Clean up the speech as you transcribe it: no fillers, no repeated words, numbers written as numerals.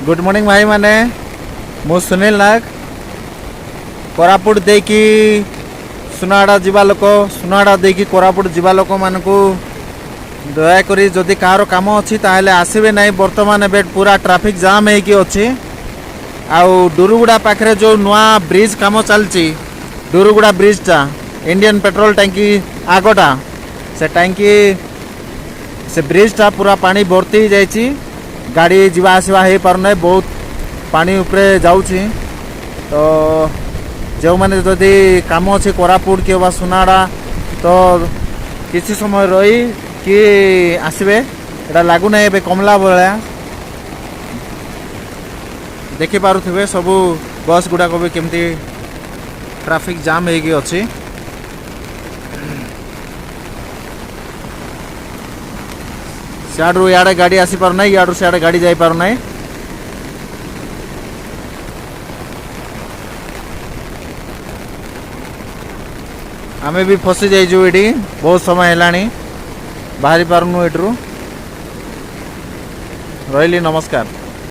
Good morning भाई माने मु सुनील नाग कोरापुट देकी सुनाड़ा जीवा लोक सुनाड़ा देकी कोरापुट जीवा लोक मानकू दयाकोरी जदि कार काम अच्छी ताहले आसबे नहीं। बर्तमान एबे पूरा ट्रैफिक जाम होगी अच्छी आउ डुरुगुड़ा पाखरे जो नुआ ब्रिज काम चलची डुरुगुड़ा ब्रिजटा इंडियन पेट्रोल टैंकी आगटा से टैंकी से ब्रिजटा पूरा पानी भर्ती जाइए गाड़ी जीवा आसवा हो पारना बहुत पानी उपरे जाऊँगी। तो जो मैंने जदि काम अच्छे कोरापुट कि सुनाड़ा तो किसी समय रही कि आसबे एटा लगुना ए कमला भाया देखि पारुथिबे सबू बस गुड़ाक भी केमती ट्रैफिक जाम होगी अच्छी। सियाड़ू इे गाड़ी आसी पारना इाड़ू सियाड़े गाड़ी जाई पारना। आमे भी फसी जाइजु एडी बहुत समय हेलानी बाहरी पारुनु एटरू रही। नमस्कार।